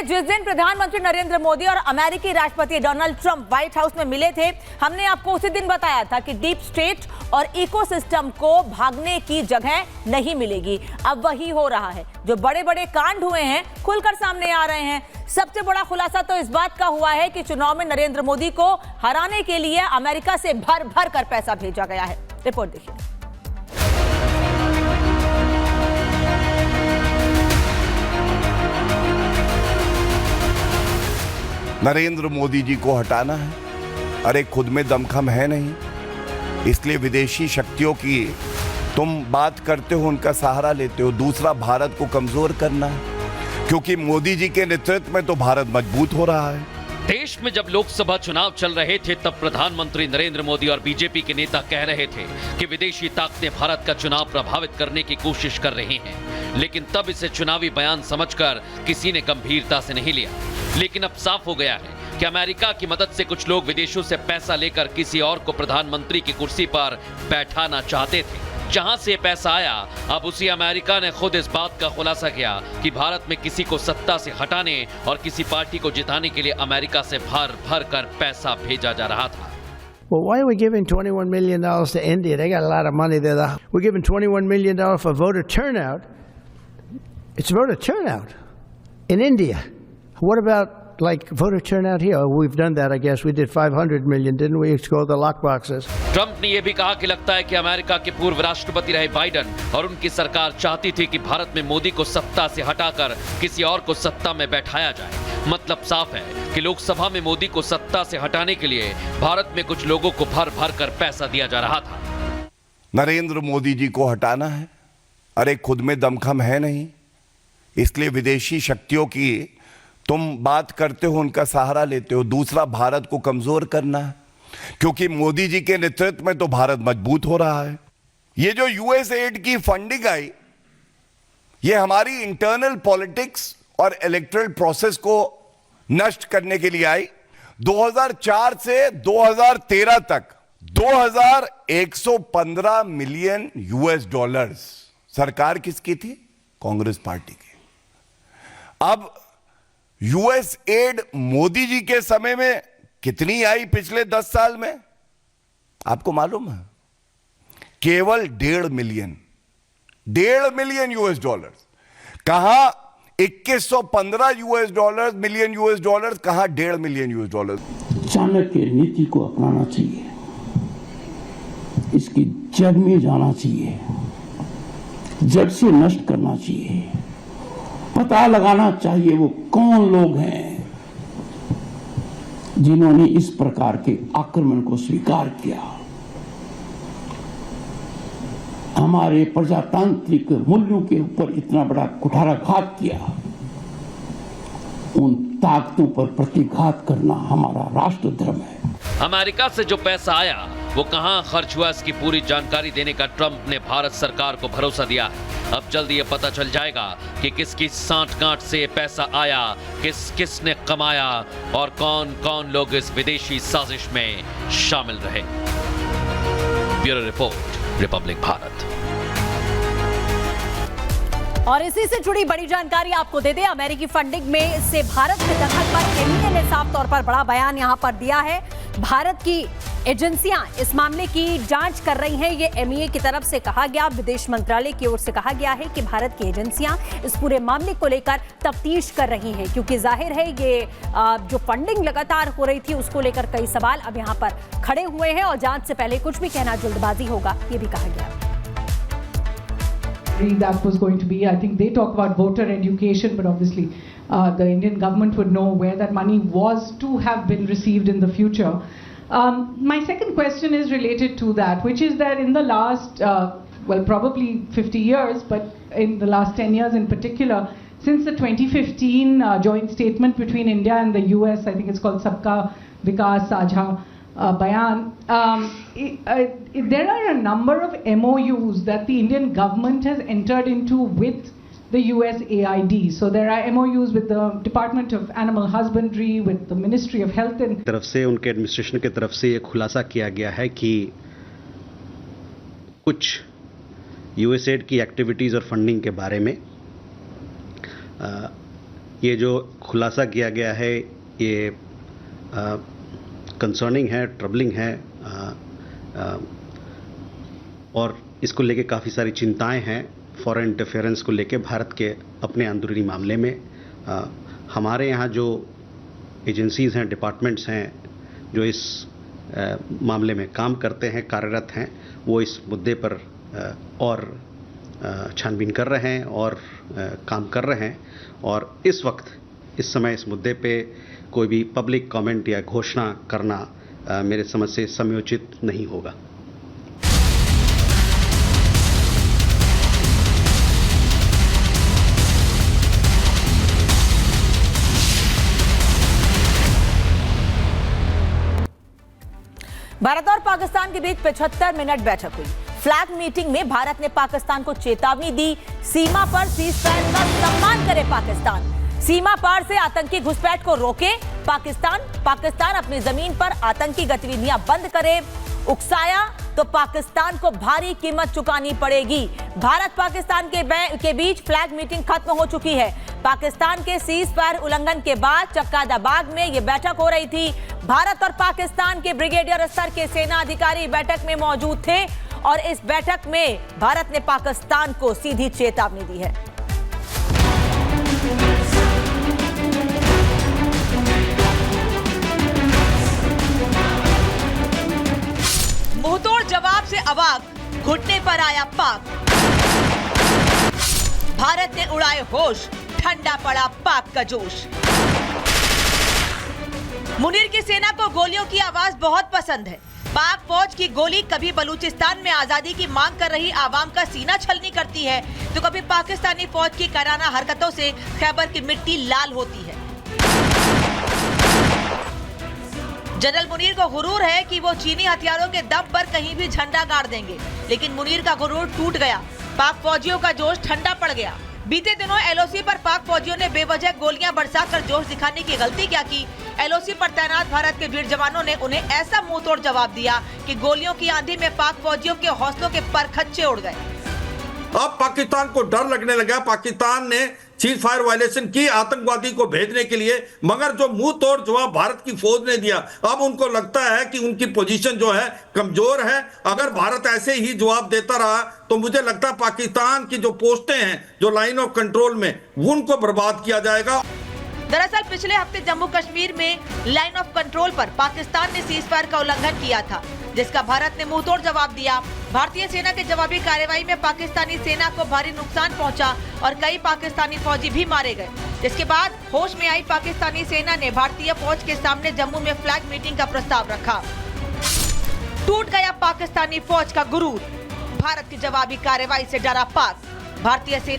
जिस दिन प्रधानमंत्री नरेंद्र मोदी और अमेरिकी राष्ट्रपति डोनाल्ड ट्रंप व्हाइट हाउस में मिले थे, हमने आपको उसी दिन बताया था कि डीप स्टेट और इकोसिस्टम को भागने की जगह नहीं मिलेगी। अब वही हो रहा है। जो बड़े बड़े कांड हुए हैं खुलकर सामने आ रहे हैं। सबसे बड़ा खुलासा तो इस बात का हुआ है कि चुनाव में नरेंद्र मोदी को हराने के लिए अमेरिका से भर भर कर पैसा भेजा गया है। रिपोर्ट देखिए। नरेंद्र मोदी जी को हटाना है। अरे खुद में दमखम है नहीं, इसलिए विदेशी शक्तियों की तुम बात करते हो, उनका सहारा लेते हो। दूसरा, भारत को कमजोर करना है, क्योंकि मोदी जी के नेतृत्व में तो भारत मजबूत हो रहा है। देश में जब लोकसभा चुनाव चल रहे थे तब प्रधानमंत्री नरेंद्र मोदी और बीजेपी के नेता कह रहे थे कि विदेशी ताकतें भारत का चुनाव प्रभावित करने की कोशिश कर रही हैं, लेकिन तब इसे चुनावी बयान समझकर किसी ने गंभीरता से नहीं लिया। लेकिन अब साफ हो गया है कि अमेरिका की मदद से कुछ लोग विदेशों से पैसा लेकर किसी और को प्रधानमंत्री की कुर्सी पर बैठाना चाहते थे। जहां से पैसा आया, अब उसी अमेरिका ने खुद इस बात का खुलासा किया कि भारत में किसी को सत्ता से हटाने और किसी पार्टी को जिताने के लिए अमेरिका से भर भर कर पैसा भेजा जा रहा था। Well, why are we giving $21 million to India? They got a lot of money there. We're giving $21 million for voter turnout. It's voter turnout in India. What about like voter turnout here? We've done that, I guess. We did 500 million, didn't we? It's called the lock boxes. Trump ने यह भी कहा कि लगता है कि America के पूर्व राष्ट्रपति रहे बाइडेन और उनकी सरकार चाहती थी कि भारत में मोदी को सत्ता से हटाकर किसी और को सत्ता में बैठाया जाए। मतलब साफ है कि लोकसभा में मोदी को सत्ता से हटाने के लिए भारत में कुछ लोगों को भर भर कर पैसा दिया जा रहा था। नरेंद्र मोदी जी को हटाना है। अरे खुद में दमखम है नहीं, इसलिए विदेशी शक्तियों की तुम बात करते हो, उनका सहारा लेते हो। दूसरा, भारत को कमजोर करना है, क्योंकि मोदी जी के नेतृत्व में तो भारत मजबूत हो रहा है। ये जो यूएस एड की फंडिंग आई, ये हमारी इंटरनल पॉलिटिक्स और इलेक्टोरल प्रोसेस को नष्ट करने के लिए आई। 2004 से 2013 तक 2115 मिलियन यूएस डॉलर्स सरकार किसकी थी? कांग्रेस पार्टी की। अब यूएस एड मोदी जी के समय में कितनी आई पिछले 10 साल में? आपको मालूम है? केवल 1.5 मिलियन यूएस डॉलर्स। कहां 2115 मिलियन यूएस डॉलर्स, कहां 1.5 मिलियन यूएस डॉलर्स। चाणक्य नीति को अपनाना चाहिए, इसकी जड़ में जाना चाहिए, जड़ से नष्ट करना चाहिए, पता लगाना चाहिए वो कौन लोग हैं जिन्होंने इस प्रकार के आक्रमण को स्वीकार किया, हमारे प्रजातांत्रिक मूल्यों के ऊपर इतना बड़ा कुठाराघात किया। उन ताकतों पर प्रतिघात करना हमारा राष्ट्र धर्म है। अमेरिका से जो पैसा आया वो कहां खर्च हुआ, इसकी पूरी जानकारी देने का ट्रंप ने भारत सरकार को भरोसा दिया है। अब जल्द ये पता चल जाएगा कि किसकी सांठ-गांठ से पैसा आया, किसने कमाया और कौन कौन लोग इस विदेशी साजिश में शामिल रहे। Bureau report, Republic Bharat. और इसी से जुड़ी बड़ी जानकारी आपको दे दें। अमेरिकी फंडिंग में से भारत के दखल पर एमईए ने साफ तौर पर बड़ा बयान यहां पर दिया है। भारत की एजेंसियां इस मामले की जांच कर रही हैं, ये एमईए की तरफ से कहा गया। विदेश मंत्रालय की ओर से कहा गया है कि भारत की एजेंसियां इस पूरे मामले को लेकर तफ्तीश कर रही हैं, क्योंकि जाहिर है ये जो फंडिंग लगातार हो रही थी उसको लेकर कई सवाल अब यहां पर खड़े हुए हैं और जांच से पहले कुछ भी कहना जल्दबाजी होगा, ये भी कहा गया। That was going to be, I think they talk about voter education, but obviously the Indian government would know where that money was to have been received in the future. My second question is related to that, which is that in the last, well, probably 50 years, but in the last 10 years in particular, since the 2015 joint statement between India and the US, I think it's called Sabka Vikas Sajha Bayan, there are a number of MOUs that the Indian government has entered into with the USAID. So there are MOUs with the Department of Animal Husbandry, with the Ministry of Health and तरफ से, उनके administration की तरफ से ये खुलासा किया गया है कि कुछ यूएसएड की एक्टिविटीज़ और फंडिंग के बारे में ये जो खुलासा किया गया है ये कंसर्निंग है, ट्रबलिंग है, और इसको लेके काफ़ी सारी चिंताएं हैं। फॉरेन इंटरफेरेंस को लेके भारत के अपने अंदरूनी मामले में हमारे यहाँ जो एजेंसीज हैं, डिपार्टमेंट्स हैं जो इस मामले में काम करते हैं, कार्यरत हैं, वो इस मुद्दे पर और छानबीन कर रहे हैं और काम कर रहे हैं। और इस वक्त इस समय इस मुद्दे पे कोई भी पब्लिक कमेंट या घोषणा करना मेरे समझ से समयोचित नहीं होगा। भारत और पाकिस्तान के बीच 75 मिनट बैठक हुई। फ्लैग मीटिंग में भारत ने पाकिस्तान को चेतावनी दी, सीमा पर सीज़फायर का सम्मान करे पाकिस्तान, सीमा पार से आतंकी घुसपैठ को रोके पाकिस्तान अपनी जमीन पर आतंकी गतिविधियां बंद करे, उकसाया तो पाकिस्तान को भारी कीमत चुकानी पड़ेगी। भारत पाकिस्तान के बीच फ्लैग मीटिंग खत्म हो चुकी है। पाकिस्तान के सीज़फायर उल्लंघन के बाद चक्कादाबाग में यह बैठक हो रही थी। भारत और पाकिस्तान के ब्रिगेडियर स्तर के सेना अधिकारी बैठक में मौजूद थे और इस बैठक में भारत ने पाकिस्तान को सीधी चेतावनी दी है। मुंहतोड़ जवाब से अवाक, घुटने पर आया पाक। भारत ने उड़ाए होश, ठंडा पड़ा पाक का जोश। मुनीर की सेना को गोलियों की आवाज बहुत पसंद है। पाक फौज की गोली कभी बलूचिस्तान में आजादी की मांग कर रही आवाम का सीना छलनी करती है, तो कभी पाकिस्तानी फौज की कराना हरकतों से खैबर की मिट्टी लाल होती है। जनरल मुनीर को गुरूर है कि वो चीनी हथियारों के दम पर कहीं भी झंडा गाड़ देंगे, लेकिन मुनीर का गुरूर टूट गया। पाक फौजियों का जोश ठंडा पड़ गया। बीते दिनों एलओसी पर पाक फौजियों ने बेवजह गोलियां बरसाकर जोश दिखाने की गलती क्या की। एलओसी पर तैनात भारत के वीर जवानों ने उन्हें ऐसा मुंहतोड़ जवाब दिया कि गोलियों की आंधी में पाक फौजियों के हौसलों के परखच्चे उड़ गए। अब पाकिस्तान को डर लगने लगा। पाकिस्तान ने सीज फायर वायलेशन की आतंकवादी को भेजने के लिए, मगर जो मुंह तोड़ जवाब भारत की फौज ने दिया, अब उनको लगता है कि उनकी पोजीशन जो है कमजोर है। अगर भारत ऐसे ही जवाब देता रहा तो मुझे लगता है पाकिस्तान की जो पोस्टें हैं जो लाइन ऑफ कंट्रोल में, उनको बर्बाद किया जाएगा। दरअसल पिछले हफ्ते जम्मू कश्मीर में लाइन ऑफ कंट्रोल पर पाकिस्तान ने सीज फायर का उल्लंघन किया था, जिसका भारत ने मुंहतोड़ जवाब दिया। भारतीय सेना के जवाबी कार्रवाई में पाकिस्तानी सेना को भारी नुकसान पहुंचा और कई पाकिस्तानी फौजी भी मारे गए। जिसके बाद होश में आई पाकिस्तानी सेना ने भारतीय फौज के सामने जम्मू में फ्लैग मीटिंग का प्रस्ताव रखा। टूट गया पाकिस्तानी फौज का गुरूर। भारत की जवाबी कार्रवाई से डरा पाक। भारतीय सेना